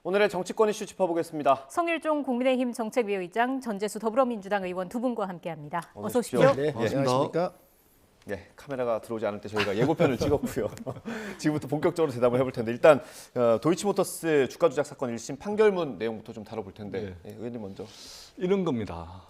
오늘의 정치권 이슈 짚어보겠습니다. 성일종 국민의힘 정책위의장, 전재수 더불어민주당 의원 두 분과 함께합니다. 어서 오십시오. 네, 안녕하십니까? 네, 카메라가 들어오지 않을 때 저희가 예고편을 찍었고요. 지금부터 본격적으로 대담을 해볼 텐데 일단 도이치모터스 주가 조작 사건 1심 판결문 내용부터 좀 다뤄볼 텐데 의원님 먼저. 이런 겁니다.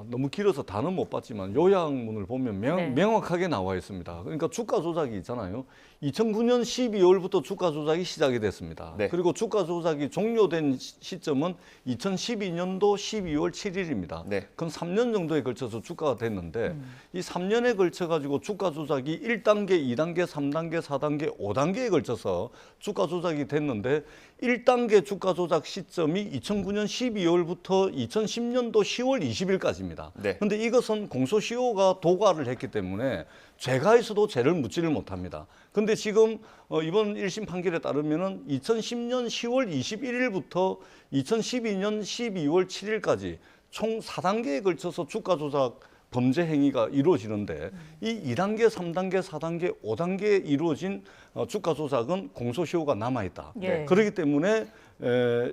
너무 길어서 다는 못 봤지만 요약문을 보면 명확하게 나와 있습니다. 그러니까 주가 조작이 있잖아요. 2009년 12월부터 주가 조작이 시작이 됐습니다. 네. 그리고 주가 조작이 종료된 시점은 2012년도 12월 7일입니다. 네. 그건 3년 정도에 걸쳐서 주가가 됐는데 이 3년에 걸쳐 가지고 주가 조작이 1단계, 2단계, 3단계, 4단계, 5단계에 걸쳐서 주가 조작이 됐는데 1단계 주가 조작 시점이 2009년 12월부터 2010년도 10월 20일까지입니다. 네. 그런데 이것은 공소시효가 도과를 했기 때문에 죄가 있어도 죄를 묻지를 못합니다. 근데 지금 이번 1심 판결에 따르면은 2010년 10월 21일부터 2012년 12월 7일까지 총 4단계에 걸쳐서 주가 조작 범죄 행위가 이루어지는데 이 2단계, 3단계, 4단계, 5단계에 이루어진 주가 조작은 공소시효가 남아있다. 예. 그렇기 때문에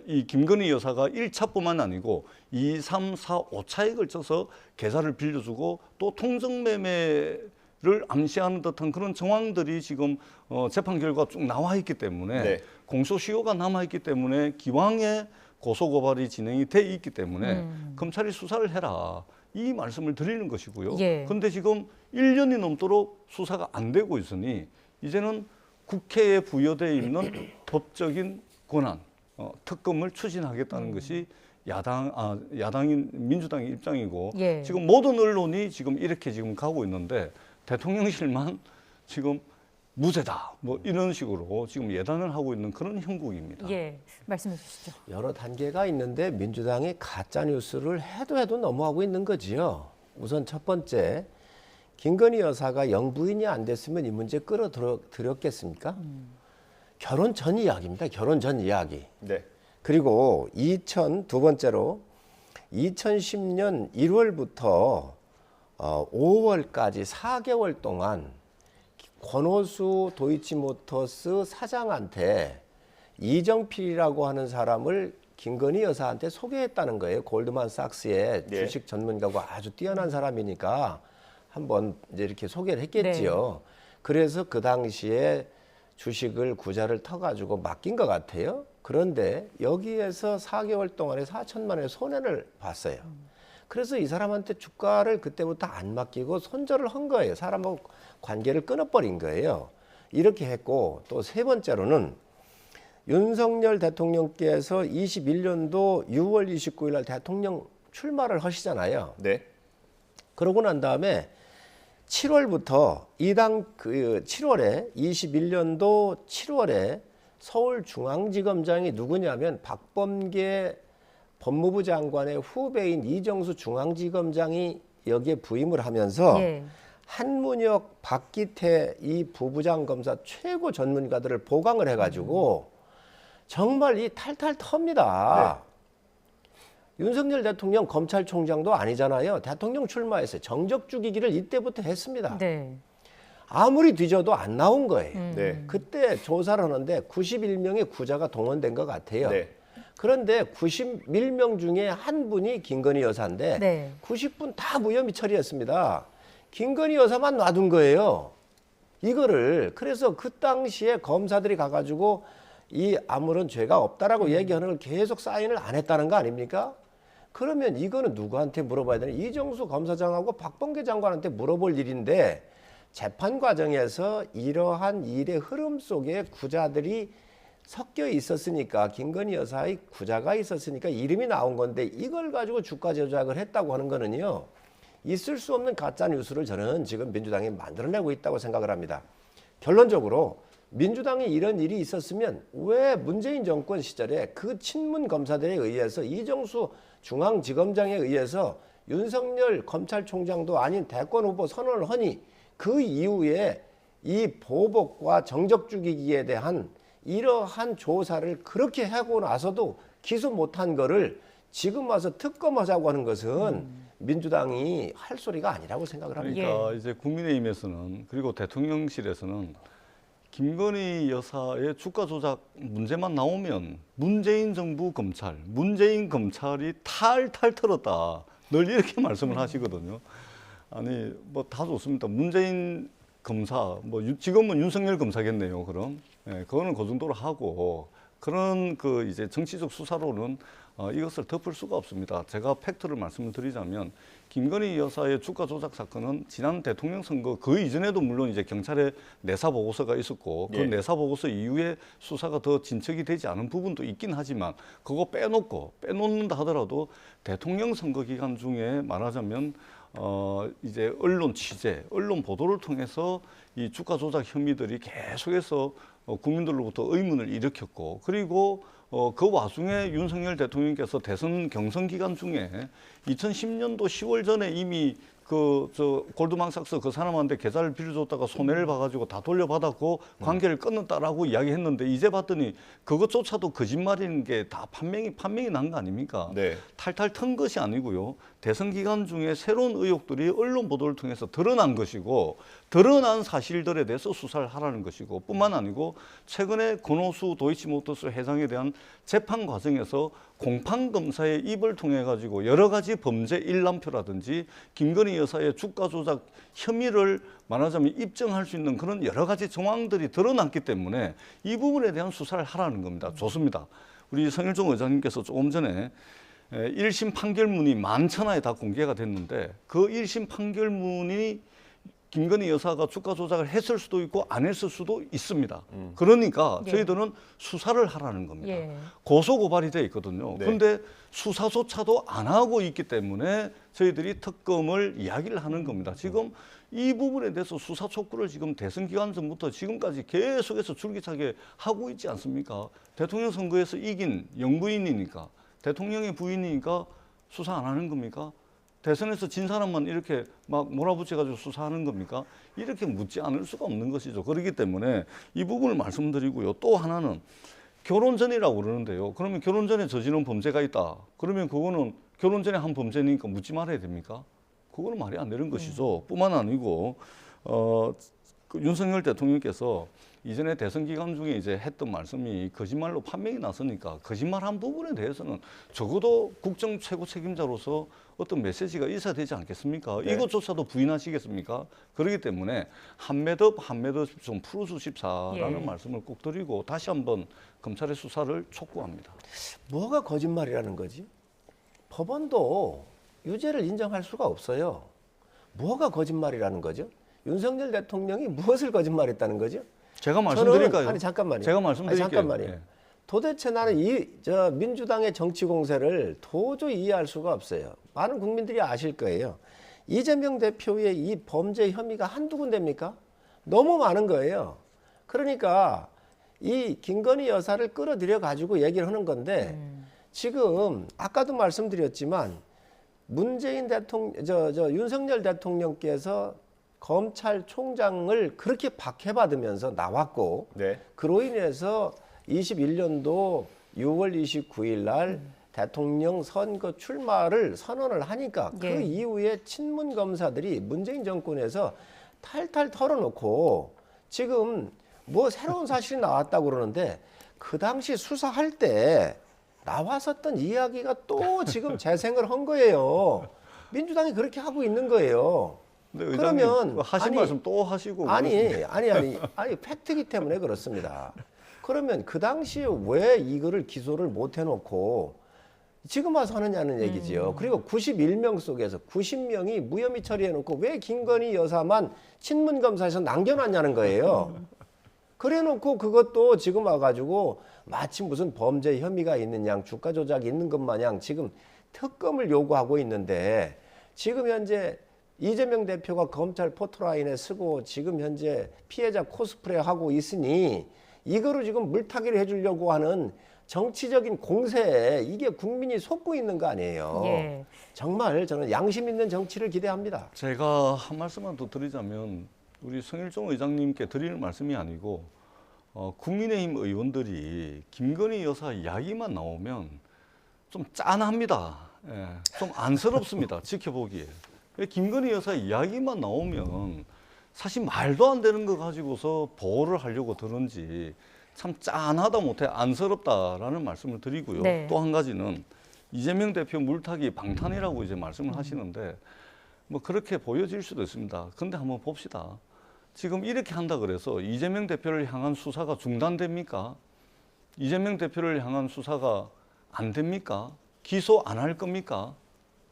이 김건희 여사가 1차뿐만 아니고 2, 3, 4, 5차에 걸쳐서 계좌를 빌려주고 또 통정매매를 암시하는 듯한 그런 정황들이 지금 재판 결과 쭉 나와 있기 때문에 네. 공소시효가 남아있기 때문에 기왕에 고소고발이 진행이 돼 있기 때문에 검찰이 수사를 해라. 이 말씀을 드리는 것이고요. 그런데 지금 1년이 넘도록 수사가 안 되고 있으니 이제는 국회에 부여되어 있는 법적인 권한, 특검을 추진하겠다는 것이 야당인 민주당의 입장이고 지금 모든 언론이 지금 이렇게 지금 가고 있는데 대통령실만 지금 무죄다 뭐 이런 식으로 지금 예단을 하고 있는 그런 형국입니다. 예, 말씀해 주시죠. 여러 단계가 있는데 민주당이 가짜 뉴스를 해도 너무하고 있는 거지요. 우선 첫 번째, 김건희 여사가 영부인이 안 됐으면 이 문제 끌어들였겠습니까? 결혼 전 이야기입니다. 결혼 전 이야기. 네. 그리고 두 번째로 2010년 1월부터 5월까지 4개월 동안 권오수 도이치모터스 사장한테 이정필이라고 하는 사람을 김건희 여사한테 소개했다는 거예요. 골드만삭스의 네. 주식 전문가고 아주 뛰어난 사람이니까 한번 이제 이렇게 소개를 했겠지요. 그래서 그 당시에 주식을 구자를 터가지고 맡긴 것 같아요. 그런데 여기에서 4개월 동안에 4천만 원의 손해를 봤어요. 그래서 이 사람한테 주가를 그때부터 안 맡기고 손절을 한 거예요. 사람하고 관계를 끊어버린 거예요. 이렇게 했고 또 세 번째로는 윤석열 대통령께서 21년도 6월 29일 날 대통령 출마를 하시잖아요. 네. 그러고 난 다음에 7월부터 7월에 21년도 7월에 서울중앙지검장이 누구냐면 박범계 법무부 장관의 후배인 이정수 중앙지검장이 여기에 부임을 하면서 한문혁, 박기태 이 부부장 검사 최고 전문가들을 보강을 해가지고 정말 이 탈탈 텁니다. 윤석열 대통령 검찰총장도 아니잖아요. 대통령 출마했어요. 정적 죽이기를 이때부터 했습니다. 아무리 뒤져도 안 나온 거예요. 그때 조사를 하는데 91명의 구자가 동원된 것 같아요. 그런데 91명 중에 한 분이 김건희 여사인데 90분 다 무혐의 처리했습니다. 김건희 여사만 놔둔 거예요. 이거를 그래서 그 당시에 검사들이 가가지고 이 아무런 죄가 없다라고 얘기하는 걸 계속 사인을 안 했다는 거 아닙니까? 그러면 이거는 누구한테 물어봐야 되나? 이정수 검사장하고 박범계 장관한테 물어볼 일인데 재판 과정에서 이러한 일의 흐름 속에 구자들이 섞여 있었으니까 김건희 여사의 구자가 있었으니까 이름이 나온 건데 이걸 가지고 주가 조작을 했다고 하는 거는요. 있을 수 없는 가짜 뉴스를 저는 지금 민주당이 만들어내고 있다고 생각을 합니다. 결론적으로 민주당이 이런 일이 있었으면 왜 문재인 정권 시절에 그 친문 검사들에 의해서 이정수 중앙지검장에 의해서 윤석열 검찰총장도 아닌 대권 후보 선언을 하니 그 이후에 이 보복과 정적 죽이기에 대한 이러한 조사를 그렇게 하고 나서도 기소 못한 거를 지금 와서 특검하자고 하는 것은 민주당이 할 소리가 아니라고 생각을 합니다. 그러니까 이제 국민의힘에서는 그리고 대통령실에서는 김건희 여사의 주가 조작 문제만 나오면 문재인 정부 검찰, 문재인 검찰이 탈탈 털었다. 늘 이렇게 말씀을 하시거든요. 아니 뭐 다 좋습니다. 문재인 검사, 뭐 지금은 윤석열 검사겠네요. 그럼 그거는 그 정도로 하고 그런 그 이제 정치적 수사로는 이것을 덮을 수가 없습니다. 제가 팩트를 말씀을 드리자면 김건희 여사의 주가 조작 사건은 지난 대통령 선거 그 이전에도 물론 이제 경찰의 내사 보고서가 있었고 그 내사 보고서 이후에 수사가 더 진척이 되지 않은 부분도 있긴 하지만 그거 빼놓는다 하더라도 대통령 선거 기간 중에 말하자면 이제 언론 취재, 언론 보도를 통해서 이 주가 조작 혐의들이 계속해서 국민들로부터 의문을 일으켰고 그리고 그 와중에 윤석열 대통령께서 대선 경선 기간 중에 2010년도 10월 전에 이미 골드만삭스 그 사람한테 계좌를 빌려줬다가 손해를 봐가지고 다 돌려받았고 관계를 끊었다라고 이야기했는데 이제 봤더니 그것조차도 거짓말인 게 다 판명이 난 거 아닙니까? 네. 탈탈 턴 것이 아니고요. 대선 기간 중에 새로운 의혹들이 언론 보도를 통해서 드러난 것이고 드러난 사실들에 대해서 수사를 하라는 것이고 뿐만 아니고 최근에 권오수 도이치모터스 회장에 대한 재판 과정에서 공판검사의 입을 통해 가지고 여러 가지 범죄 일람표라든지 김건희 여사의 주가 조작 혐의를 말하자면 입증할 수 있는 그런 여러 가지 정황들이 드러났기 때문에 이 부분에 대한 수사를 하라는 겁니다. 좋습니다. 우리 성일종 의장님께서 조금 전에 1심 판결문이 만천하에 다 공개가 됐는데 그 1심 판결문이 김건희 여사가 주가 조작을 했을 수도 있고 안 했을 수도 있습니다. 그러니까 저희들은 수사를 하라는 겁니다. 고소 고발이 돼 있거든요. 그런데 수사조차도 안 하고 있기 때문에 저희들이 특검을 이야기를 하는 겁니다. 지금 이 부분에 대해서 수사 촉구를 지금 대선 기간 전부터 지금까지 계속해서 줄기차게 하고 있지 않습니까? 대통령 선거에서 이긴 영부인이니까 대통령의 부인이니까 수사 안 하는 겁니까? 대선에서 진 사람만 이렇게 막 몰아붙여가지고 수사하는 겁니까? 이렇게 묻지 않을 수가 없는 것이죠. 그렇기 때문에 이 부분을 말씀드리고요. 또 하나는 결혼 전이라고 그러는데요. 그러면 결혼 전에 저지른 범죄가 있다. 그러면 그거는 결혼 전에 한 범죄니까 묻지 말아야 됩니까? 그거는 말이 안 되는 것이죠. 뿐만 아니고 그 윤석열 대통령께서 이전에 대선 기간 중에 이제 했던 말씀이 거짓말로 판명이 났으니까 거짓말한 부분에 대해서는 적어도 국정 최고 책임자로서 어떤 메시지가 있어야 되지 않겠습니까? 네. 이것조차도 부인하시겠습니까? 그렇기 때문에 한 매듭 좀 풀어주십사라는 말씀을 꼭 드리고 다시 한번 검찰의 수사를 촉구합니다. 뭐가 거짓말이라는 거지? 법원도 유죄를 인정할 수가 없어요. 뭐가 거짓말이라는 거죠? 윤석열 대통령이 무엇을 거짓말했다는 거죠? 제가 말씀드릴까요? 아니 잠깐만요. 제가 말씀드릴게요. 잠깐만요. 예. 도대체 나는 민주당의 정치 공세를 도저히 이해할 수가 없어요. 많은 국민들이 아실 거예요. 이재명 대표의 이 범죄 혐의가 한두 군데입니까? 너무 많은 거예요. 그러니까 이 김건희 여사를 끌어들여 가지고 얘기를 하는 건데 지금 아까도 말씀드렸지만 문재인 대통령, 윤석열 대통령께서 검찰총장을 그렇게 박해받으면서 나왔고 그로 인해서 21년도 6월 29일 날 대통령 선거 출마를 선언을 하니까 그 이후에 친문 검사들이 문재인 정권에서 탈탈 털어놓고 지금 뭐 새로운 사실이 나왔다고 그러는데 그 당시 수사할 때 나왔었던 이야기가 또 지금 재생을 한 거예요. 민주당이 그렇게 하고 있는 거예요. 그러면 하신 말씀 또 하시고 아니 팩트이기 때문에 그렇습니다. 그러면 그 당시에 왜 이거를 기소를 못 해놓고 지금 와서 하느냐는 얘기지요. 그리고 91명 속에서 90명이 무혐의 처리해놓고 왜 김건희 여사만 친문검사에서 남겨놨냐는 거예요. 그래놓고 그것도 지금 와가지고 마치 무슨 범죄 혐의가 있는 양 주가 조작이 있는 것 마냥 지금 특검을 요구하고 있는데 지금 현재 이재명 대표가 검찰 포토라인에 쓰고 지금 현재 피해자 코스프레 하고 있으니 이거를 지금 물타기를 해주려고 하는 정치적인 공세에 이게 국민이 속고 있는 거 아니에요. 정말 저는 양심 있는 정치를 기대합니다. 제가 한 말씀만 더 드리자면 우리 성일종 의장님께 드리는 말씀이 아니고 국민의힘 의원들이 김건희 여사 이야기만 나오면 좀 짠합니다. 좀 안쓰럽습니다. 지켜보기에. 김건희 여사 이야기만 나오면 사실 말도 안 되는 거 가지고서 보호를 하려고 들은지 참 짠하다 못해 안쓰럽다라는 말씀을 드리고요. 네. 또 한 가지는 이재명 대표 물타기 방탄이라고 이제 말씀을 하시는데 뭐 그렇게 보여질 수도 있습니다. 근데 한번 봅시다. 지금 이렇게 한다 그래서 이재명 대표를 향한 수사가 중단됩니까? 이재명 대표를 향한 수사가 안 됩니까? 기소 안 할 겁니까?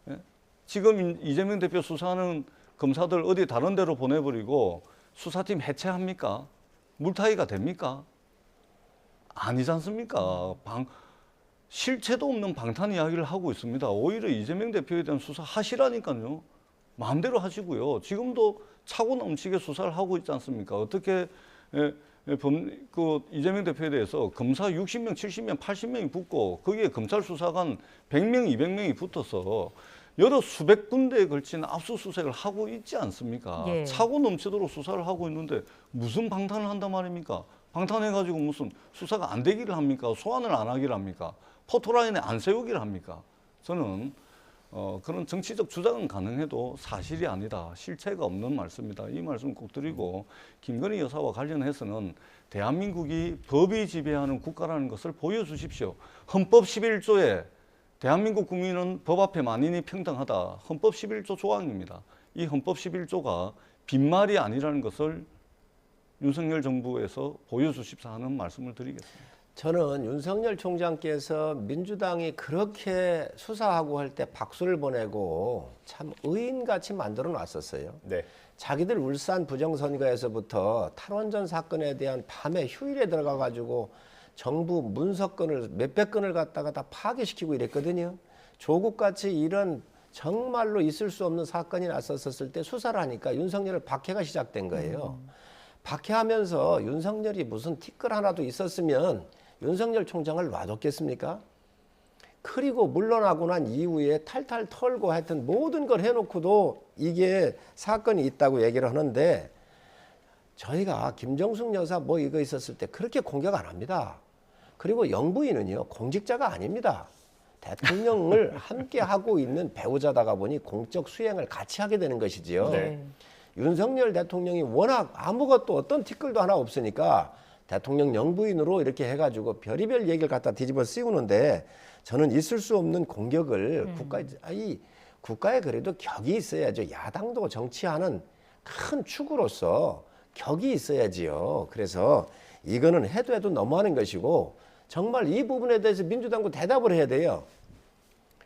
예? 지금 이재명 대표 수사하는 검사들 어디 다른 데로 보내버리고 수사팀 해체합니까? 물타기가 됩니까? 아니지 않습니까? 실체도 없는 방탄 이야기를 하고 있습니다. 오히려 이재명 대표에 대한 수사 하시라니까요. 마음대로 하시고요. 지금도 차고 넘치게 수사를 하고 있지 않습니까? 어떻게 이재명 대표에 대해서 검사 60명, 70명, 80명이 붙고 거기에 검찰 수사관 100명, 200명이 붙어서 여러 수백 군데에 걸친 압수수색을 하고 있지 않습니까? 예. 차고 넘치도록 수사를 하고 있는데 무슨 방탄을 한단 말입니까? 방탄해가지고 무슨 수사가 안 되기를 합니까? 소환을 안 하기를 합니까? 포토라인에 안 세우기를 합니까? 저는 그런 정치적 주장은 가능해도 사실이 아니다. 실체가 없는 말씀이다. 이 말씀 꼭 드리고 김건희 여사와 관련해서는 대한민국이 법이 지배하는 국가라는 것을 보여주십시오. 헌법 11조에 대한민국 국민은 법 앞에 만인이 평등하다. 헌법 11조 조항입니다. 이 헌법 11조가 빈말이 아니라는 것을 윤석열 정부에서 보여주십사 하는 말씀을 드리겠습니다. 저는 윤석열 총장께서 민주당이 그렇게 수사하고 할 때 박수를 보내고 참 의인같이 만들어 놨었어요. 네. 자기들 울산 부정선거에서부터 탈원전 사건에 대한 밤에 휴일에 들어가 가지고 정부 문서건을 몇백 건을 갖다가 다 파괴시키고 이랬거든요. 조국같이 이런 정말로 있을 수 없는 사건이 났었을 때 수사를 하니까 윤석열을 박해가 시작된 거예요. 박해하면서 윤석열이 무슨 티끌 하나도 있었으면 윤석열 총장을 놔뒀겠습니까? 그리고 물러나고 난 이후에 탈탈 털고 하여튼 모든 걸 해놓고도 이게 사건이 있다고 얘기를 하는데 저희가 김정숙 여사 뭐 이거 있었을 때 그렇게 공격 안 합니다. 그리고 영부인은요 공직자가 아닙니다. 대통령을 함께 하고 있는 배우자다가 보니 공적 수행을 같이 하게 되는 것이지요. 네. 윤석열 대통령이 워낙 아무것도 어떤 티끌도 하나 없으니까 대통령 영부인으로 이렇게 해가지고 별의별 얘기를 갖다 뒤집어 씌우는데 저는 있을 수 없는 공격을 국가에 그래도 격이 있어야죠. 야당도 정치하는 큰 축으로서 격이 있어야지요. 그래서 이거는 해도 너무하는 것이고 정말 이 부분에 대해서 민주당도 대답을 해야 돼요.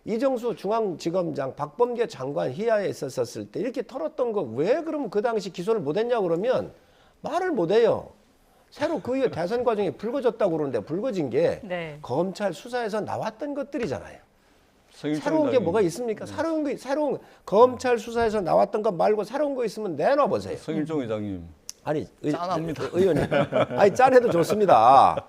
이정수 중앙지검장, 박범계 장관 희야에 있었을 때 이렇게 털었던 거 왜 그럼 그 당시 기소를 못했냐 그러면 말을 못해요. 새로 그 이후 대선 과정이 불거졌다고 그러는데 불거진 게 네. 검찰 수사에서 나왔던 것들이잖아요. 성일종 새로운 게 의장님. 뭐가 있습니까? 새로운 검찰 수사에서 나왔던 것 말고 새로운 거 있으면 내놔 보세요. 성일종 의장님. 아니 짠합니다. 의원님, 아니 짠해도 좋습니다.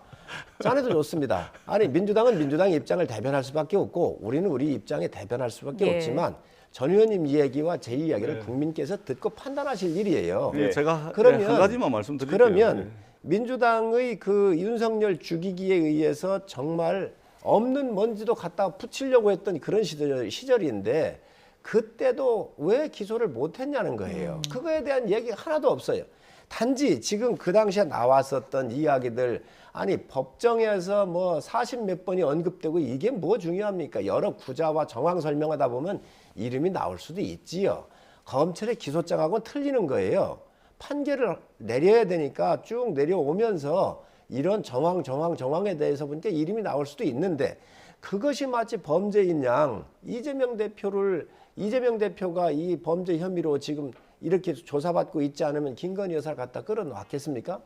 짠해도 좋습니다. 아니 민주당은 민주당의 입장을 대변할 수밖에 없고 우리는 우리 입장에 대변할 수밖에 예. 없지만 전 의원님 이야기와 제 이야기를 국민께서 듣고 판단하실 일이에요. 예, 제가 그러면 한 가지만 말씀드릴게요. 그러면 민주당의 그 윤석열 죽이기에 의해서 정말 없는 먼지도 갖다 붙이려고 했던 그런 시절인데 그때도 왜 기소를 못했냐는 거예요. 그거에 대한 얘기가 하나도 없어요. 단지 지금 그 당시에 나왔었던 이야기들 아니 법정에서 뭐 40몇 번이 언급되고 이게 뭐 중요합니까? 여러 구자와 정황 설명하다 보면 이름이 나올 수도 있지요. 검찰의 기소장하고는 틀리는 거예요. 판결을 내려야 되니까 쭉 내려오면서 이런 정황에 대해서 보니까 이름이 나올 수도 있는데 그것이 마치 범죄인 양 이재명 대표가 이 범죄 혐의로 지금 이렇게 조사받고 있지 않으면 김건희 여사를 갖다 끌어놨겠습니까?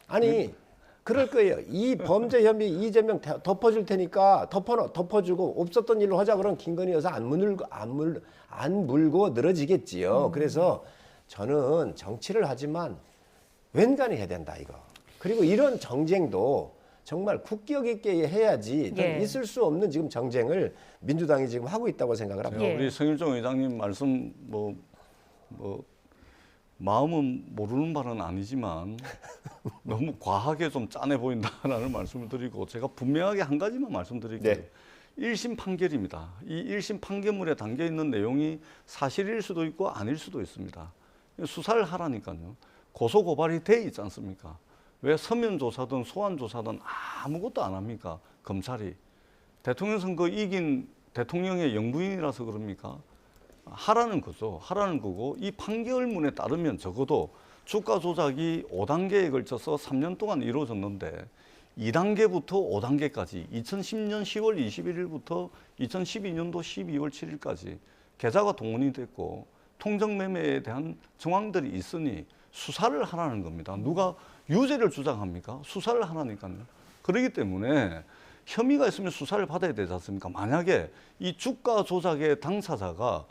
아니 그럴 거예요. 이 범죄 혐의 이재명 덮어줄 테니까 덮어주고 없었던 일로 하자 그러면 김건희 여사 안 물고 늘어지겠지요. 그래서 저는 정치를 하지만 웬간히 해야 된다 이거. 그리고 이런 정쟁도 정말 국격 있게 해야지 예. 있을 수 없는 지금 정쟁을 민주당이 지금 하고 있다고 생각을 합니다. 예. 우리 성일종 의장님 말씀 뭐 마음은 모르는 바는 아니지만 너무 과하게 좀 짠해 보인다라는 말씀을 드리고 제가 분명하게 한 가지만 말씀드릴게요. 네. 1심 판결입니다. 이 1심 판결문에 담겨 있는 내용이 사실일 수도 있고 아닐 수도 있습니다. 수사를 하라니까요. 고소 고발이 돼 있지 않습니까? 왜 서면 조사든 소환 조사든 아무것도 안 합니까? 검찰이. 대통령 선거 이긴 대통령의 영부인이라서 그럽니까? 하라는 거죠. 하라는 거고 이 판결문에 따르면 적어도 주가 조작이 5단계에 걸쳐서 3년 동안 이루어졌는데 2단계부터 5단계까지 2010년 10월 21일부터 2012년도 12월 7일까지 계좌가 동원이 됐고 통정매매에 대한 정황들이 있으니 수사를 하라는 겁니다. 누가 유죄를 주장합니까? 수사를 하라니까요. 그렇기 때문에 혐의가 있으면 수사를 받아야 되지 않습니까? 만약에 이 주가 조작의 당사자가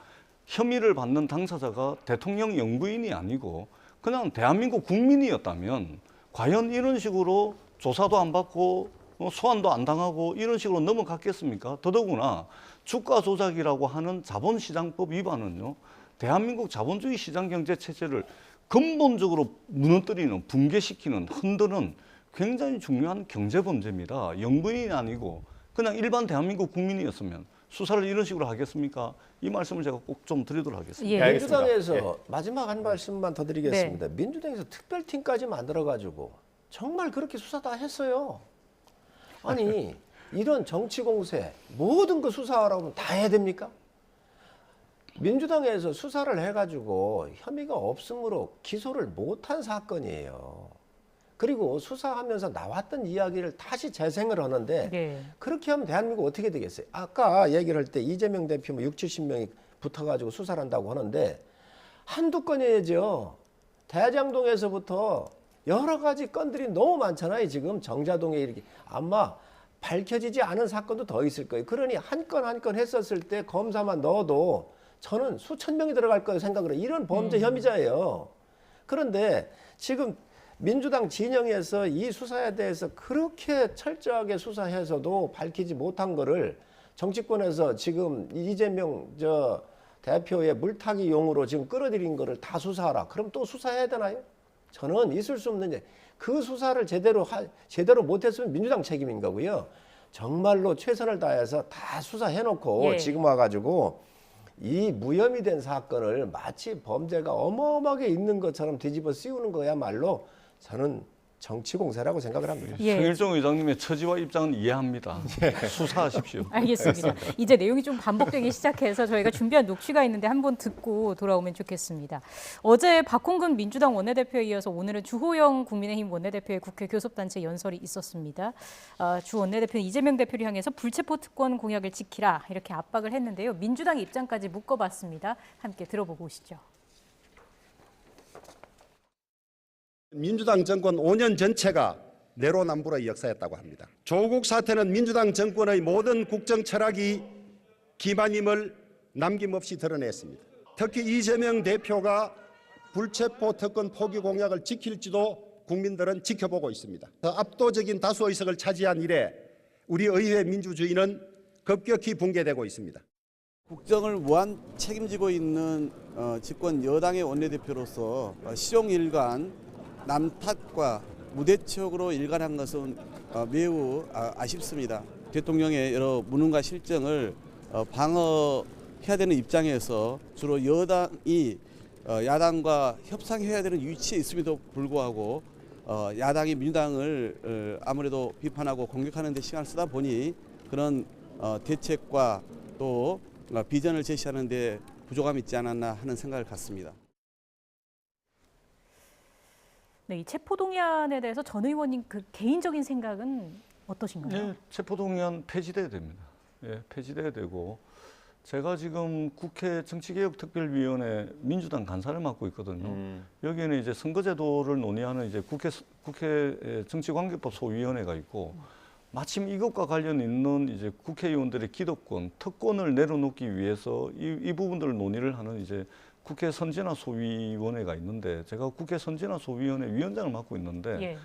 혐의를 받는 당사자가 대통령 영부인이 아니고 그냥 대한민국 국민이었다면 과연 이런 식으로 조사도 안 받고 소환도 안 당하고 이런 식으로 넘어갔겠습니까? 더더구나 주가 조작이라고 하는 자본시장법 위반은요. 대한민국 자본주의 시장 경제 체제를 근본적으로 무너뜨리는, 붕괴시키는, 흔드는 굉장히 중요한 경제 범죄입니다. 영부인이 아니고 그냥 일반 대한민국 국민이었으면 수사를 이런 식으로 하겠습니까? 이 말씀을 제가 꼭 좀 드리도록 하겠습니다. 예. 민주당에서 예. 마지막 한 말씀만 더 드리겠습니다. 민주당에서 특별팀까지 만들어가지고 정말 그렇게 수사 다 했어요. 아니 이런 정치 공세 모든 거 수사하라고 하면 다 해야 됩니까? 민주당에서 수사를 해가지고 혐의가 없으므로 기소를 못한 사건이에요. 그리고 수사하면서 나왔던 이야기를 다시 재생을 하는데 네. 그렇게 하면 대한민국 어떻게 되겠어요? 아까 얘기를 할 때 이재명 대표 뭐 60~70명이 붙어가지고 수사를 한다고 하는데 한두 건이죠. 대장동에서부터 여러 가지 건들이 너무 많잖아요. 지금 정자동에 이렇게 아마 밝혀지지 않은 사건도 더 있을 거예요. 그러니 한 건 한 건 했었을 때 검사만 넣어도 저는 수천 명이 들어갈 거라고 생각을 해요. 이런 범죄 혐의자예요. 그런데 지금 민주당 진영에서 이 수사에 대해서 그렇게 철저하게 수사해서도 밝히지 못한 거를 정치권에서 지금 이재명 대표의 물타기 용으로 지금 끌어들인 거를 다 수사하라. 그럼 또 수사해야 되나요? 저는 있을 수 없는 일. 그 수사를 제대로 못했으면 민주당 책임인 거고요. 정말로 최선을 다해서 다 수사해놓고 예. 지금 와가지고 이 무혐의 된 사건을 마치 범죄가 어마어마하게 있는 것처럼 뒤집어 씌우는 거야말로 저는 정치 공세라고 생각을 합니다. 예. 성일종 의장님의 처지와 입장은 이해합니다. 수사하십시오. 알겠습니다. 이제 내용이 좀 반복되기 시작해서 저희가 준비한 녹취가 있는데 한번 듣고 돌아오면 좋겠습니다. 어제 박홍근 민주당 원내대표에 이어서 오늘은 주호영 국민의힘 원내대표의 국회 교섭단체 연설이 있었습니다. 주 원내대표는 이재명 대표를 향해서 불체포 특권 공약을 지키라 이렇게 압박을 했는데요. 민주당의 입장까지 묶어봤습니다. 함께 들어보고 오시죠. 민주당 정권 5년 전체가 내로남불의 역사였다고 합니다. 조국 사태는 민주당 정권의 모든 국정 철학이 기만임을 남김없이 드러냈습니다. 특히 이재명 대표가 불체포 특권 포기 공약을 지킬지도 국민들은 지켜보고 있습니다. 압도적인 다수 의석을 차지한 이래 우리 의회 민주주의는 급격히 붕괴되고 있습니다. 국정을 무한 책임지고 있는 집권 여당의 원내대표로서 시종일관 남 탓과 무대책으로 일관한 것은 매우 아쉽습니다. 대통령의 여러 무능과 실정을 방어해야 되는 입장에서 주로 여당이 야당과 협상해야 되는 위치에 있음에도 불구하고 야당이 민주당을 아무래도 비판하고 공격하는 데 시간을 쓰다 보니 그런 대책과 또 비전을 제시하는 데 부족함이 있지 않았나 하는 생각을 갖습니다. 네, 이 체포동의안에 대해서 전 의원님 그 개인적인 생각은 어떠신가요? 네, 체포동의안 폐지돼야 됩니다. 예, 폐지돼야 되고 제가 지금 국회 정치개혁특별위원회 민주당 간사를 맡고 있거든요. 여기에는 이제 선거제도를 논의하는 이제 국회 정치관계법 소위원회가 있고 마침 이것과 관련 있는 이제 국회의원들의 기득권, 특권을 내려놓기 위해서 이 부분들을 논의를 하는 이제 국회 선진화 소위원회가 있는데 제가 국회 선진화 소위원회 위원장을 맡고 있는데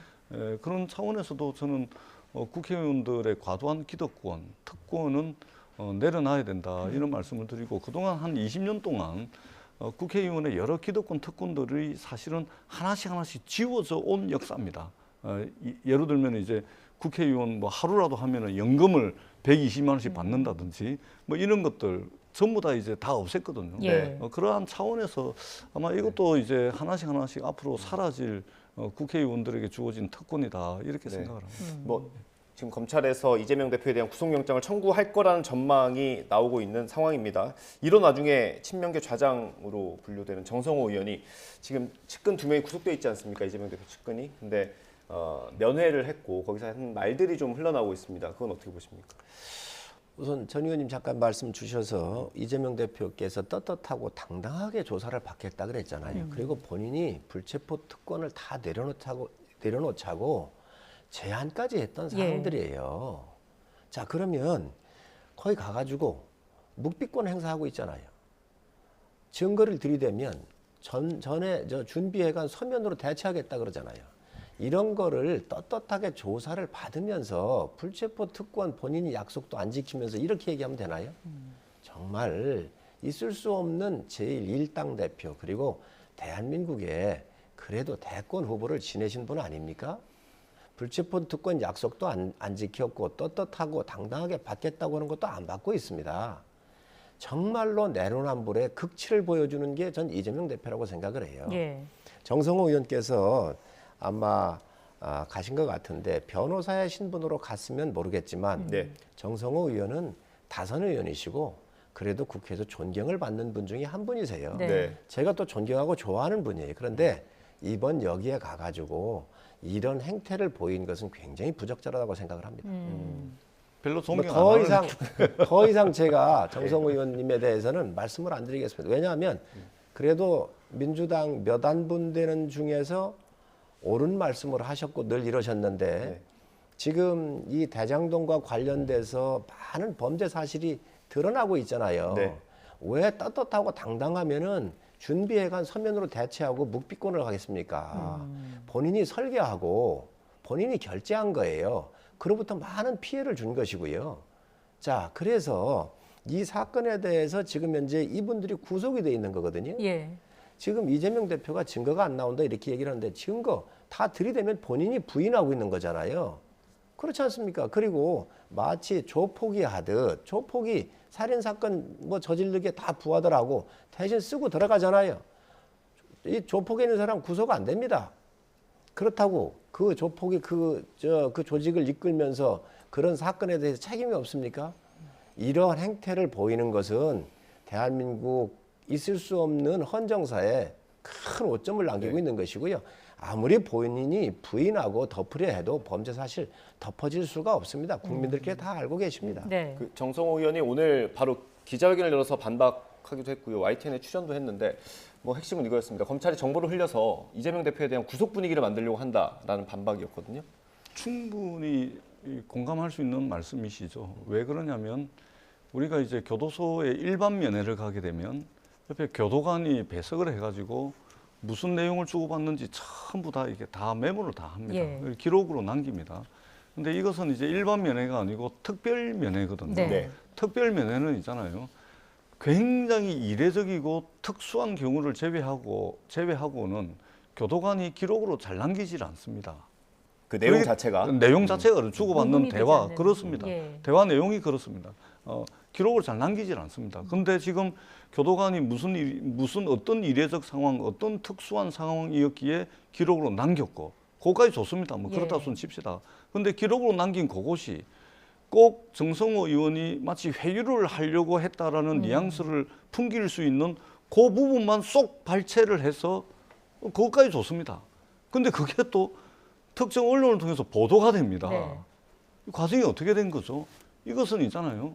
그런 차원에서도 저는 국회의원들의 과도한 기득권, 특권은 내려놔야 된다 이런 말씀을 드리고 그동안 한 20년 동안 국회의원의 여러 기득권, 특권들이 사실은 하나씩 지워져 온 역사입니다. 예를 들면 이제 국회의원 뭐 하루라도 하면은 연금을 120만 원씩 받는다든지 뭐 이런 것들 전부 다 이제 다 없앴거든요. 예. 그러한 차원에서 아마 이것도 이제 하나씩 앞으로 사라질 국회의원들에게 주어진 특권이다 이렇게 생각을 합니다. 뭐 지금 검찰에서 이재명 대표에 대한 구속영장을 청구할 거라는 전망이 나오고 있는 상황입니다. 이런 와중에 친명계 좌장으로 분류되는 정성호 의원이 지금 측근 2명이 구속돼 있지 않습니까? 이재명 대표 측근이. 근데 면회를 했고 거기서 한 말들이 좀 흘러나오고 있습니다. 그건 어떻게 보십니까? 우선 전 의원님 잠깐 말씀 주셔서 이재명 대표께서 떳떳하고 당당하게 조사를 받겠다 그랬잖아요. 그리고 본인이 불체포 특권을 다 내려놓자고 제안까지 했던 사람들이에요. 자, 그러면 거기 가가지고 묵비권 행사하고 있잖아요. 증거를 들이대면 전에 준비해간 서면으로 대체하겠다 그러잖아요. 이런 거를 떳떳하게 조사를 받으면서 불체포 특권 본인이 약속도 안 지키면서 이렇게 얘기하면 되나요? 정말 있을 수 없는 제1당 대표 그리고 대한민국에 그래도 대권 후보를 지내신 분 아닙니까? 불체포 특권 약속도 안 지켰고 떳떳하고 당당하게 받겠다고 하는 것도 안 받고 있습니다. 정말로 내로남불의 극치를 보여주는 게 전 이재명 대표라고 생각을 해요. 예. 정성호 의원께서 아마 가신 것 같은데 변호사의 신분으로 갔으면 모르겠지만 네. 정성호 의원은 다선 의원이시고 그래도 국회에서 존경을 받는 분 중에 한 분이세요. 네. 네. 제가 또 존경하고 좋아하는 분이에요. 그런데 이번 여기에 가가지고 이런 행태를 보인 것은 굉장히 부적절하다고 생각을 합니다. 별로 존경 안 더 하는 이상 더 이상 제가 정성호 의원님에 대해서는 말씀을 안 드리겠습니다. 왜냐하면 그래도 민주당 몇 안 분되는 중에서 옳은 말씀을 하셨고 늘 이러셨는데 네. 지금 이 대장동과 관련돼서 많은 범죄 사실이 드러나고 있잖아요. 네. 왜 떳떳하고 당당하면은 준비해간 서면으로 대체하고 묵비권을 하겠습니까? 본인이 설계하고 본인이 결제한 거예요. 그로부터 많은 피해를 준 것이고요. 자, 그래서 이 사건에 대해서 지금 현재 이분들이 구속이 돼 있는 거거든요. 예. 지금 이재명 대표가 증거가 안 나온다 이렇게 얘기를 하는데 증거 다 들이대면 본인이 부인하고 있는 거잖아요. 그렇지 않습니까? 그리고 마치 조폭이 하듯 조폭이 살인사건 뭐 저지르게 다 부하들하고 대신 쓰고 들어가잖아요. 이 조폭에 있는 사람 구속 안 됩니다. 그렇다고 그 조폭이 그 조직을 이끌면서 그런 사건에 대해서 책임이 없습니까? 이러한 행태를 보이는 것은 대한민국 있을 수 없는 헌정사에 큰 오점을 남기고 있는 것이고요. 아무리 본인이 부인하고 덮으려 해도 범죄 사실 덮어질 수가 없습니다. 국민들께 다 알고 계십니다. 네. 그 정성호 의원이 오늘 바로 기자회견을 열어서 반박하기도 했고요. YTN에 출연도 했는데 뭐 핵심은 이거였습니다. 검찰이 정보를 흘려서 이재명 대표에 대한 구속 분위기를 만들려고 한다라는 반박이었거든요. 충분히 공감할 수 있는 말씀이시죠. 왜 그러냐면 우리가 이제 교도소에 일반 면회를 가게 되면 옆에 교도관이 배석을 해가지고 무슨 내용을 주고받는지 전부 다 이게 다 메모를 다 합니다. 예. 기록으로 남깁니다. 근데 이것은 이제 일반 면회가 아니고 특별 면회거든요. 네. 특별 면회는 있잖아요. 굉장히 이례적이고 특수한 경우를 제외하고는 교도관이 기록으로 잘 남기질 않습니다. 그 내용 자체가 내용 자체가 주고받는 녹음이 되지 대화 않는. 그렇습니다. 예. 대화 내용이 그렇습니다. 기록을 잘 남기질 않습니다. 그런데 지금 교도관이 무슨 어떤 이례적 상황, 어떤 특수한 상황이었기에 기록으로 남겼고, 그거까지 좋습니다. 뭐 그렇다 손 칩시다. 그런데 기록으로 남긴 그것이 꼭 정성호 의원이 마치 회유를 하려고 했다라는 뉘앙스를 풍길 수 있는 그 부분만 쏙 발췌를 해서 그것까지 좋습니다. 근데 그게 또 특정 언론을 통해서 보도가 됩니다. 네. 이 과정이 어떻게 된 거죠? 이것은 있잖아요.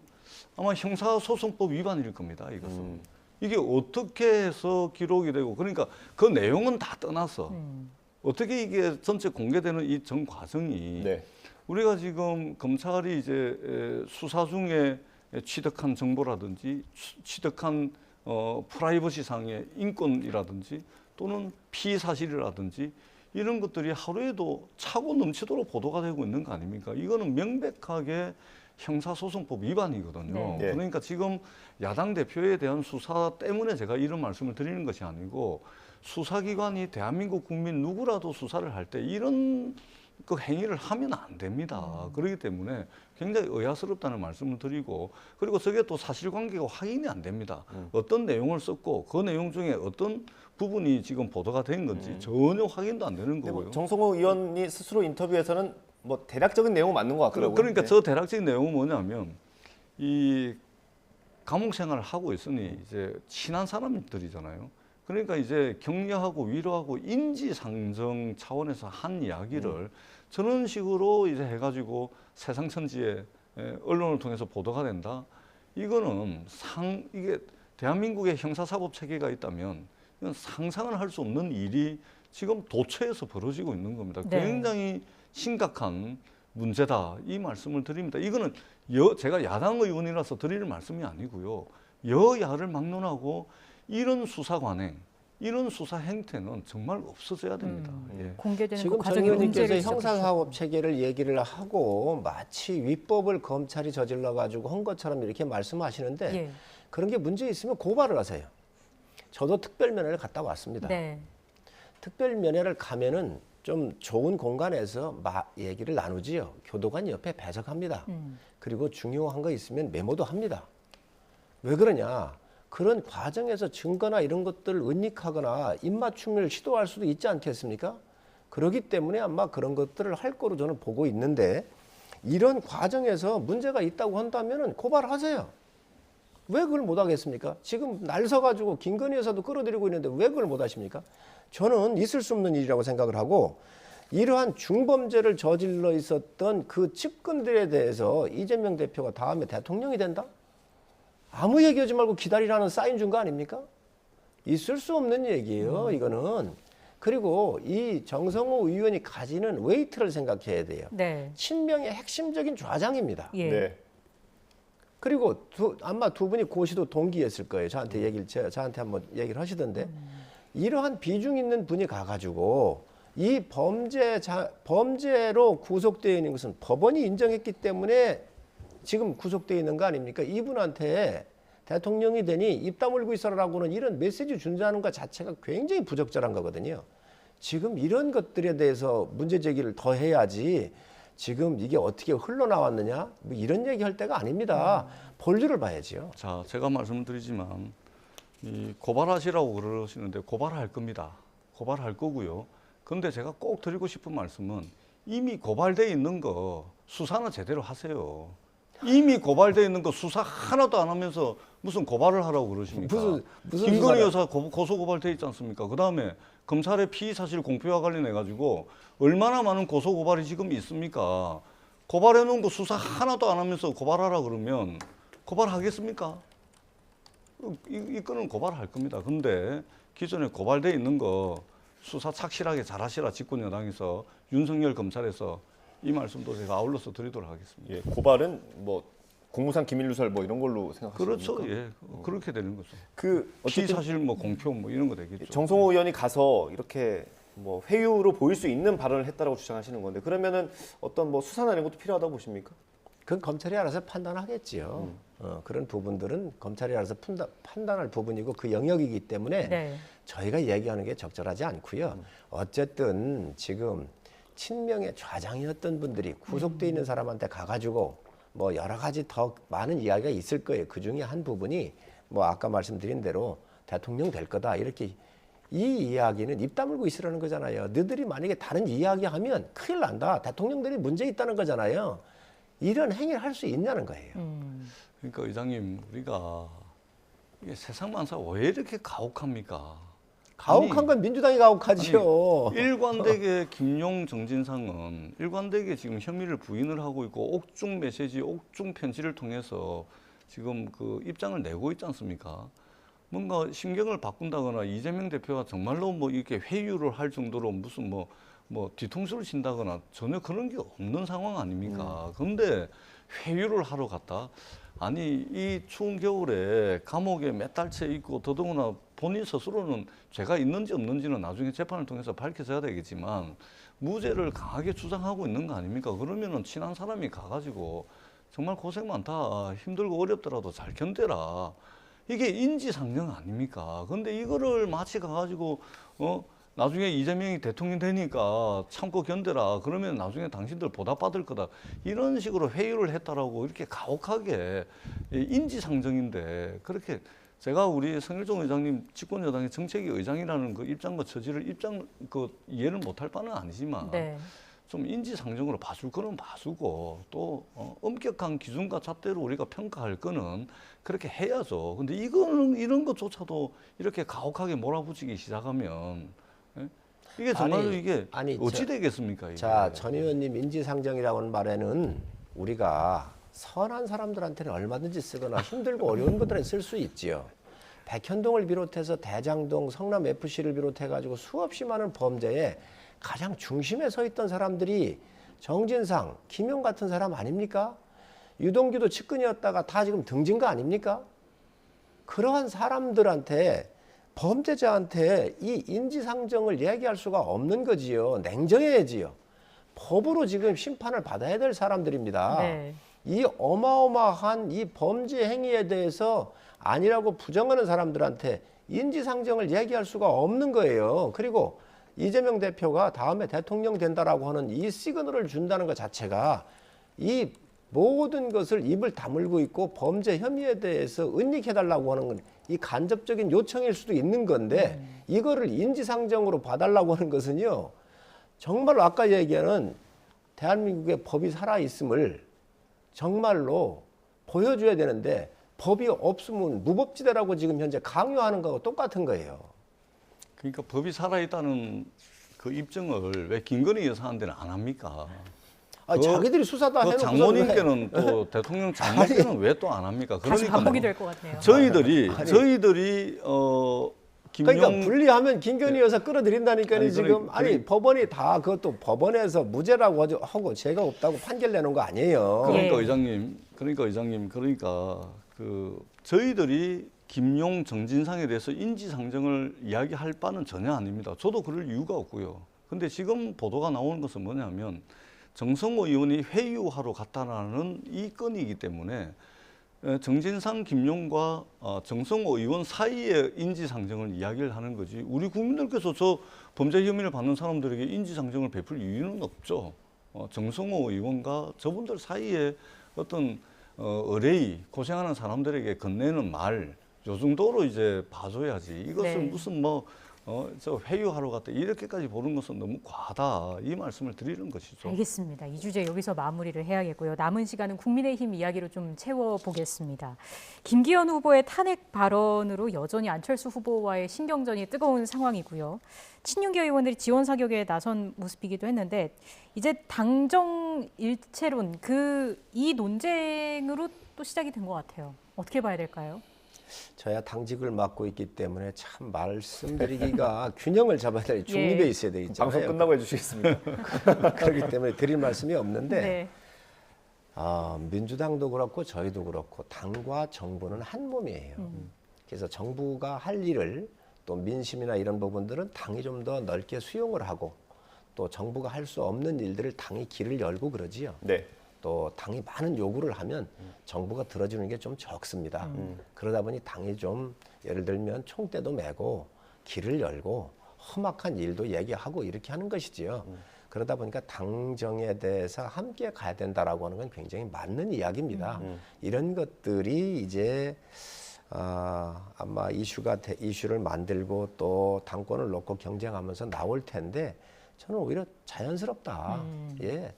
아마 형사소송법 위반일 겁니다. 이것은. 이게 어떻게 해서 기록이 되고 그러니까 그 내용은 다 떠나서 어떻게 이게 전체 공개되는 이 전 과정이 네. 우리가 지금 검찰이 이제 수사 중에 취득한 정보라든지 취득한 프라이버시상의 인권이라든지 또는 피의 사실이라든지 이런 것들이 하루에도 차고 넘치도록 보도가 되고 있는 거 아닙니까? 이거는 명백하게 형사소송법 위반이거든요. 네. 그러니까 지금 야당 대표에 대한 수사 때문에 제가 이런 말씀을 드리는 것이 아니고 수사기관이 대한민국 국민 누구라도 수사를 할 때 이런 그 행위를 하면 안 됩니다. 그렇기 때문에 굉장히 의아스럽다는 말씀을 드리고, 그리고 저게 또 사실관계가 확인이 안 됩니다. 어떤 내용을 썼고 그 내용 중에 어떤 부분이 지금 보도가 된 건지 전혀 확인도 안 되는 근데 뭐 거고요. 정성호 의원이 스스로 인터뷰에서는 뭐 대략적인 내용은 맞는 것 같더라고요. 그러니까 네. 저 대략적인 내용은 뭐냐면, 이 감옥 생활을 하고 있으니 이제 친한 사람들이잖아요. 그러니까 이제 격려하고 위로하고 인지상정 차원에서 한 이야기를 저런 식으로 이제 해가지고 세상 천지에 언론을 통해서 보도가 된다. 이거는 이게 대한민국의 형사사법 체계가 있다면 이건 상상을 할 수 없는 일이 지금 도처에서 벌어지고 있는 겁니다. 네. 굉장히 심각한 문제다, 이 말씀을 드립니다. 이거는 제가 야당 의원이라서 드리는 말씀이 아니고요. 여야를 막론하고 이런 수사 관행, 이런 수사 행태는 정말 없어져야 됩니다. 예. 공개되는 그 지금 정 과정의 의원님께서 문제를 형사사법 체계를 얘기를 하고 마치 위법을 검찰이 저질러 가지고 한 것처럼 이렇게 말씀하시는데 예. 그런 게 문제 있으면 고발을 하세요. 저도 특별면회를 갔다 왔습니다. 네. 특별면회를 가면은 좀 좋은 공간에서 얘기를 나누지요. 교도관 옆에 배석합니다. 그리고 중요한 거 있으면 메모도 합니다. 왜 그러냐? 그런 과정에서 증거나 이런 것들을 은닉하거나 입맞춤을 시도할 수도 있지 않겠습니까? 그렇기 때문에 아마 그런 것들을 할 거로 저는 보고 있는데, 이런 과정에서 문제가 있다고 한다면 고발하세요. 왜 그걸 못 하겠습니까? 지금 날 서가지고 김건희 여사도 끌어들이고 있는데 왜 그걸 못 하십니까? 저는 있을 수 없는 일이라고 생각을 하고, 이러한 중범죄를 저질러 있었던 그 측근들에 대해서 이재명 대표가 다음에 대통령이 된다? 아무 얘기하지 말고 기다리라는 사인 준 거 아닙니까? 있을 수 없는 얘기예요, 이거는. 그리고 이 정성호 의원이 가지는 웨이트를 생각해야 돼요. 네. 친명의 핵심적인 좌장입니다. 예. 네. 그리고 아마 두 분이 고시도 동기였을 거예요. 저한테 한번 얘기를 하시던데, 이러한 비중 있는 분이 가가지고 이 범죄로 구속되어 있는 것은 법원이 인정했기 때문에 지금 구속되어 있는 거 아닙니까? 이분한테 대통령이 되니 입 다물고 있어라고는 이런 메시지 준다는 것 자체가 굉장히 부적절한 거거든요. 지금 이런 것들에 대해서 문제 제기를 더 해야지, 지금 이게 어떻게 흘러나왔느냐 뭐 이런 얘기할 때가 아닙니다. 본류를 봐야지요. 자, 제가 말씀을 드리지만 이 고발하시라고 그러시는데 고발할 겁니다. 고발할 거고요. 그런데 제가 꼭 드리고 싶은 말씀은, 이미 고발돼 있는 거 수사는 제대로 하세요. 이미 고발돼 있는 거 수사 하나도 안 하면서 무슨 고발을 하라고 그러십니까? 무슨 김건희 수사를- 여사 고소 고발돼 있지 않습니까? 그다음에 검찰의 피의 사실 공표와 관련해 가지고 얼마나 많은 고소 고발이 지금 있습니까? 고발해 놓은 거 수사 하나도 안 하면서 고발하라 그러면 고발하겠습니까? 이 건은 고발할 겁니다. 근데 기존에 고발돼 있는 거 수사 착실하게 잘하시라, 집권 여당에서, 윤석열 검찰에서, 이 말씀도 제가 아울러서 드리도록 하겠습니다. 예, 고발은 뭐 공무상 기밀 누설 뭐 이런 걸로 생각하시는 그렇죠. 겁니까? 예, 그렇게 되는 거죠. 그 피의 어쨌든 사실 뭐 공표 뭐 이런 거 되겠죠. 정성호 의원이 가서 이렇게 뭐 회유로 보일 수 있는 발언을 했다라고 주장하시는 건데, 그러면은 어떤 뭐 수사나 이런 것도 필요하다고 보십니까? 그건 검찰이 알아서 판단하겠지요. 그런 부분들은 검찰이 알아서 판단할 부분이고 그 영역이기 때문에 네. 저희가 얘기하는 게 적절하지 않고요. 어쨌든 지금 친명의 좌장이었던 분들이 구속돼 있는 사람한테 가가지고 뭐 여러 가지 더 많은 이야기가 있을 거예요. 그 중에 한 부분이 뭐 아까 말씀드린 대로 대통령 될 거다, 이렇게. 이 이야기는 입 다물고 있으라는 거잖아요. 너희들이 만약에 다른 이야기하면 큰일 난다, 대통령들이 문제 있다는 거잖아요. 이런 행위를 할 수 있냐는 거예요. 그러니까 의장님, 우리가 이게 세상 만사 왜 이렇게 가혹합니까? 가혹한 건 민주당이 가혹하지요. 일관되게 김용 정진상은 일관되게 지금 혐의를 부인을 하고 있고, 옥중 메시지, 옥중 편지를 통해서 지금 그 입장을 내고 있지 않습니까? 뭔가 심경을 바꾼다거나 이재명 대표가 정말로 뭐 이렇게 회유를 할 정도로 무슨 뭐 뒤통수를 친다거나 전혀 그런 게 없는 상황 아닙니까? 그런데 회유를 하러 갔다? 아니, 이 추운 겨울에 감옥에 몇 달째 있고, 더더구나 본인 스스로는 죄가 있는지 없는지는 나중에 재판을 통해서 밝혀져야 되겠지만 무죄를 강하게 주장하고 있는 거 아닙니까? 그러면은 친한 사람이 가가지고 정말 고생 많다, 힘들고 어렵더라도 잘 견뎌라, 이게 인지상정 아닙니까? 근데 이거를 마치 가가지고 나중에 이재명이 대통령 되니까 참고 견뎌라. 그러면 나중에 당신들 보답받을 거다. 이런 식으로 회유를 했다라고 이렇게 가혹하게 인지상정인데 그렇게 제가 우리 성일종 의장님 집권여당의 정책위 의장이라는 그 입장과 처지를 이해를 못할 바는 아니지만 네. 좀 인지상정으로 봐줄 거는 봐주고 또 엄격한 기준과 잣대로 우리가 평가할 거는 그렇게 해야죠. 근데 이런 것조차도 이렇게 가혹하게 몰아붙이기 시작하면 이게 정말로 이게 어찌 되겠습니까? 이게. 자, 전 의원님 인지상정이라고 하는 말에는 우리가 선한 사람들한테는 얼마든지 쓰거나 힘들고 어려운 분들은 쓸 수 있지요. 백현동을 비롯해서 대장동, 성남 FC를 비롯해가지고 수없이 많은 범죄에 가장 중심에 서 있던 사람들이 정진상, 김용 같은 사람 아닙니까? 유동규도 측근이었다가 다 지금 등진 거 아닙니까? 그러한 사람들한테 범죄자한테 이 인지상정을 얘기할 수가 없는 거지요. 냉정해야지요. 법으로 지금 심판을 받아야 될 사람들입니다. 네. 이 어마어마한 이 범죄 행위에 대해서 아니라고 부정하는 사람들한테 인지상정을 얘기할 수가 없는 거예요. 그리고 이재명 대표가 다음에 대통령 된다라고 하는 이 시그널을 준다는 것 자체가 이 모든 것을 입을 다물고 있고 범죄 혐의에 대해서 은닉해달라고 하는 건 이 간접적인 요청일 수도 있는 건데 이거를 인지상정으로 봐달라고 하는 것은요. 정말로 아까 얘기하는 대한민국의 법이 살아있음을 정말로 보여줘야 되는데 법이 없으면 무법지대라고 지금 현재 강요하는 거하고 똑같은 거예요. 그러니까 법이 살아있다는 그 입증을 왜 김건희 여사한테는 안 합니까? 자기들이 수사 다 해놓고 장모님께는 또 대통령 장모님께는 왜 또 안 합니까? 다시 반복이 될 것 같네요. 저희들이 김용 그러니까 분리하면 김건희 여사 끌어들인다니까요. 지금 법원이 다 그것도 법원에서 무죄라고 하고 죄가 없다고 판결 내놓은 거 아니에요. 그러니까 예. 의장님 저희들이 김용 정진상에 대해서 인지상정을 이야기할 바는 전혀 아닙니다. 저도 그럴 이유가 없고요. 근데 지금 보도가 나오는 것은 뭐냐면 정성호 의원이 회유하러 갔다라는 이 건이기 때문에 정진상, 김용과 정성호 의원 사이의 인지상정을 이야기를 하는 거지 우리 국민들께서 저 범죄 혐의를 받는 사람들에게 인지상정을 베풀 이유는 없죠. 정성호 의원과 저분들 사이에 어떤 의뢰의 고생하는 사람들에게 건네는 말 요 정도로 이제 봐줘야지 이것을 네. 무슨 저 회유하러 갔다 이렇게까지 보는 것은 너무 과하다 이 말씀을 드리는 것이죠. 알겠습니다. 이 주제 여기서 마무리를 해야겠고요. 남은 시간은 국민의힘 이야기로 좀 채워보겠습니다. 김기현 후보의 탄핵 발언으로 여전히 안철수 후보와의 신경전이 뜨거운 상황이고요. 친윤계 의원들이 지원 사격에 나선 모습이기도 했는데 이제 당정 일체론 이 논쟁으로 또 시작이 된 것 같아요. 어떻게 봐야 될까요? 저야 당직을 맡고 있기 때문에 참 말씀드리기가 균형을 잡아야 될 중립에 예. 있어야 돼 있잖아요. 방송 끝나고 해주시겠습니다. 그렇기 때문에 드릴 말씀이 없는데 네. 민주당도 그렇고 저희도 그렇고 당과 정부는 한 몸이에요. 그래서 정부가 할 일을 또 민심이나 이런 부분들은 당이 좀 더 넓게 수용을 하고 또 정부가 할 수 없는 일들을 당이 길을 열고 그러지요. 네. 또 당이 많은 요구를 하면 정부가 들어주는 게 좀 적습니다. 그러다 보니 당이 좀 예를 들면 총대도 메고 길을 열고 험악한 일도 얘기하고 이렇게 하는 것이지요. 그러다 보니까 당정에 대해서 함께 가야 된다라고 하는 건 굉장히 맞는 이야기입니다. 이런 것들이 이제 아마 이슈를 만들고 또 당권을 놓고 경쟁하면서 나올 텐데 저는 오히려 자연스럽다. 예,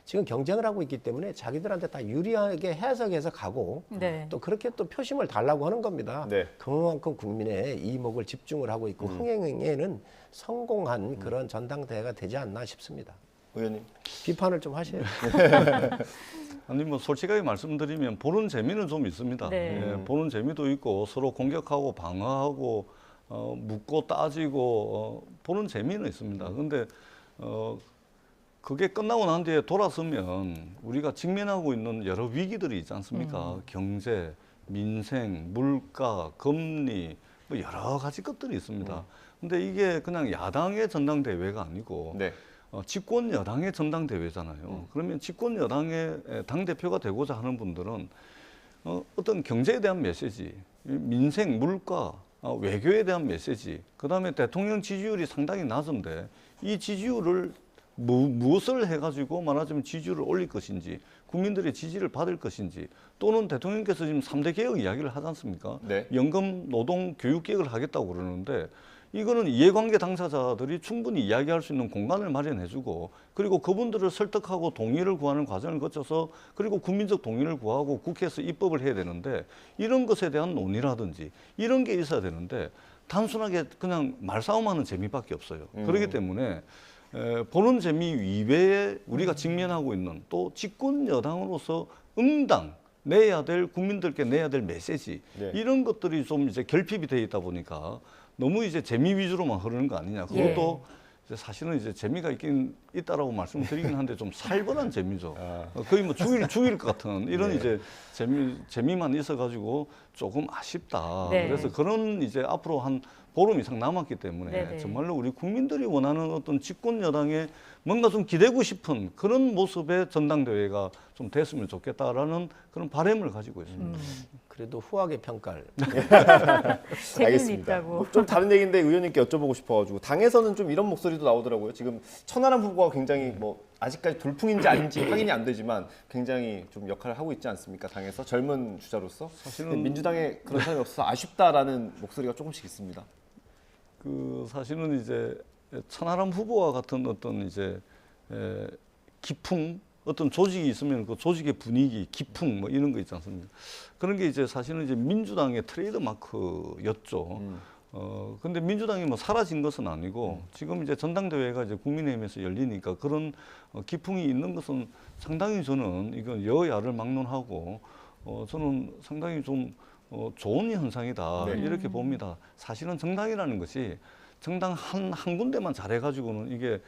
지금 경쟁을 하고 있기 때문에 자기들한테 다 유리하게 해석해서 가고 네. 또 그렇게 또 표심을 달라고 하는 겁니다. 네. 그만큼 국민의 이목을 집중을 하고 있고 흥행에는 성공한 그런 전당대회가 되지 않나 싶습니다. 의원님. 비판을 좀 하셔요. 아니 솔직하게 말씀드리면 보는 재미는 좀 있습니다. 네. 예, 보는 재미도 있고 서로 공격하고 방어하고 묻고 따지고 보는 재미는 있습니다. 근데 그게 끝나고 난 뒤에 돌아서면 우리가 직면하고 있는 여러 위기들이 있지 않습니까? 경제, 민생, 물가, 금리 뭐 여러 가지 것들이 있습니다. 근데 이게 그냥 야당의 전당대회가 아니고 네. 집권 여당의 전당대회잖아요. 그러면 집권 여당의 당대표가 되고자 하는 분들은 어떤 경제에 대한 메시지, 민생, 물가, 외교에 대한 메시지, 그다음에 대통령 지지율이 상당히 낮은데 이 지지율을 무엇을 해가지고 말하자면 지지율을 올릴 것인지, 국민들의 지지를 받을 것인지, 또는 대통령께서 지금 3대 개혁 이야기를 하지 않습니까? 네. 연금, 노동, 교육 개혁을 하겠다고 그러는데 이거는 이해관계 당사자들이 충분히 이야기할 수 있는 공간을 마련해주고, 그리고 그분들을 설득하고 동의를 구하는 과정을 거쳐서, 그리고 국민적 동의를 구하고 국회에서 입법을 해야 되는데, 이런 것에 대한 논의라든지 이런 게 있어야 되는데 단순하게 그냥 말싸움하는 재미밖에 없어요. 그렇기 때문에 보는 재미 이외에 우리가 직면하고 있는 또 집권 여당으로서 응당 내야 될, 국민들께 내야 될 메시지, 네. 이런 것들이 좀 이제 결핍이 돼 있다 보니까 너무 이제 재미 위주로만 흐르는 거 아니냐. 그것도 이제 사실은 이제 재미가 있긴 있다라고 말씀을 드리긴 한데 좀 살벌한 재미죠. 거의 뭐 죽일 것 같은 이런 이제 재미만 있어가지고 조금 아쉽다. 네. 그래서 그런 이제 앞으로 한 보름 이상 남았기 때문에 네네. 정말로 우리 국민들이 원하는 어떤 집권 여당에 뭔가 좀 기대고 싶은 그런 모습의 전당대회가 좀 됐으면 좋겠다라는 그런 바람을 가지고 있습니다. 그래도 후하게 평가를. 재미는 알겠습니다. 있다고. 뭐좀 다른 얘기인데 의원님께 여쭤보고 싶어가지고 당에서는 좀 이런 목소리도 나오더라고요. 지금 천하람 후보가 굉장히 뭐 아직까지 돌풍인지 아닌지 확인이 안 되지만 굉장히 좀 역할을 하고 있지 않습니까? 당에서 젊은 주자로서. 사실은 민주당에 그런 사람이 없어서 아쉽다라는 목소리가 조금씩 있습니다. 그 사실은 이제 천하람 후보와 같은 어떤 이제 기풍, 어떤 조직이 있으면 그 조직의 분위기, 기풍 뭐 이런 거 있지 않습니까? 그런 게 이제 사실은 이제 민주당의 트레이드 마크였죠. 근데 민주당이 뭐 사라진 것은 아니고 지금 이제 전당대회가 이제 국민의힘에서 열리니까 그런 기풍이 있는 것은 상당히 저는 이건 여야를 막론하고 저는 상당히 좀 좋은 현상이다. 네. 이렇게 봅니다. 사실은 정당이라는 것이 정당 한 군데만 잘해가지고는 이게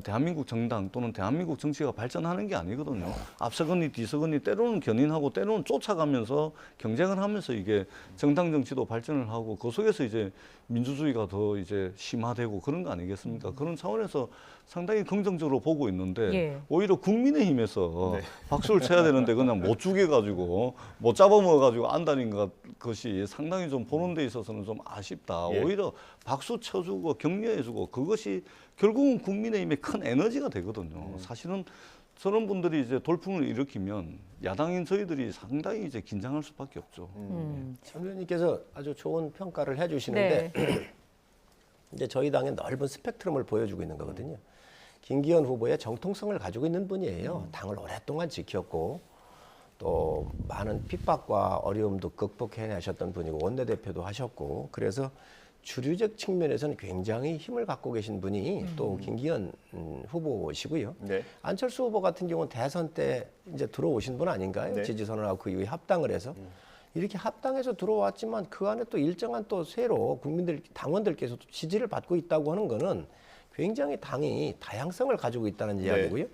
대한민국 정당 또는 대한민국 정치가 발전하는 게 아니거든요. 앞서거니 뒤서거니 때로는 견인하고 때로는 쫓아가면서 경쟁을 하면서 이게 정당 정치도 발전을 하고 그 속에서 이제 민주주의가 더 이제 심화되고 그런 거 아니겠습니까? 그런 차원에서 상당히 긍정적으로 보고 있는데 예. 오히려 국민의힘에서 박수를 쳐야 되는데 그냥 못 죽여가지고 못 잡아먹어가지고 안다는 것이 상당히 좀 보는 데 있어서는 좀 아쉽다. 예. 오히려 박수 쳐주고 격려해주고 그것이 결국은 국민의힘의 큰 에너지가 되거든요. 사실은 저런 분들이 이제 돌풍을 일으키면 야당인 저희들이 상당히 이제 긴장할 수밖에 없죠. 참 의원님께서 아주 좋은 평가를 해주시는데 네. 이제 저희 당의 넓은 스펙트럼을 보여주고 있는 거거든요. 김기현 후보의 정통성을 가지고 있는 분이에요. 당을 오랫동안 지켰고 또 많은 핍박과 어려움도 극복해내셨던 분이고 원내대표도 하셨고 그래서 주류적 측면에서는 굉장히 힘을 갖고 계신 분이 또 김기현 후보시고요. 네. 안철수 후보 같은 경우는 대선 때 이제 들어오신 분 아닌가요? 네. 지지선언하고 그 이후에 합당을 해서 이렇게 합당해서 들어왔지만 그 안에 또 일정한 또 새로 국민들 당원들께서 도 지지를 받고 있다고 하는 거는 굉장히 당이 다양성을 가지고 있다는 이야기고요.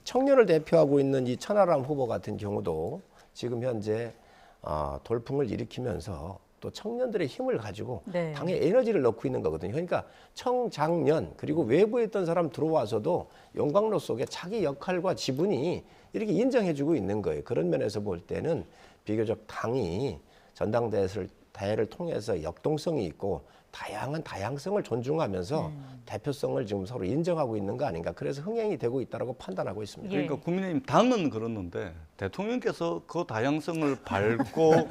청년을 대표하고 있는 이 천하람 후보 같은 경우도 지금 현재 돌풍을 일으키면서 또 청년들의 힘을 가지고 네. 당에 에너지를 넣고 있는 거거든요. 그러니까 청장년 그리고 외부에 있던 사람 들어와서도 용광로 속에 자기 역할과 지분이 이렇게 인정해주고 있는 거예요. 그런 면에서 볼 때는 비교적 당이 전당대회를 통해서 역동성이 있고 다양한 다양성을 존중하면서 대표성을 지금 서로 인정하고 있는 거 아닌가. 그래서 흥행이 되고 있다고 판단하고 있습니다. 예. 그러니까 국민의힘 당은 그렇는데 대통령께서 그 다양성을 밟고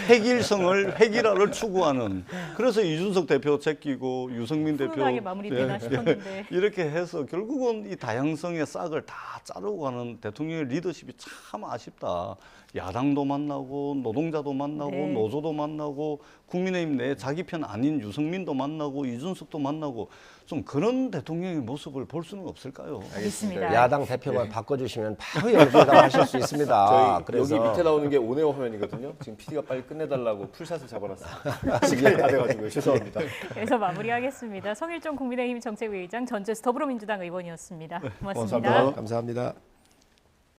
획일화를 추구하는 그래서 이준석 대표 제끼고 유승민 대표 훈훈하게 마무리되나 싶었는데. 이렇게 해서 결국은 이 다양성의 싹을 다 자르고 가는 대통령의 리더십이 참 아쉽다. 야당도 만나고 노동자도 만나고 네. 노조도 만나고 국민의힘 내 자기 편 아닌 유승민도 만나고 이준석도 만나고 좀 그런 대통령의 모습을 볼 수는 없을까요? 알겠습니다. 야당 대표만 바꿔주시면 바로 열공하실 수 있습니다. 저희 그래서 여기 밑에 나오는 게 오네오 화면이거든요. 지금 PD가 빨리 끝내달라고 풀샷을 잡아놨어요. 시간이 다 돼가지고요. 죄송합니다. 그래서 마무리하겠습니다. 성일종 국민의힘 정책위의장 전재수 더불어민주당 의원이었습니다. 고맙습니다. 감사합니다. 감사합니다.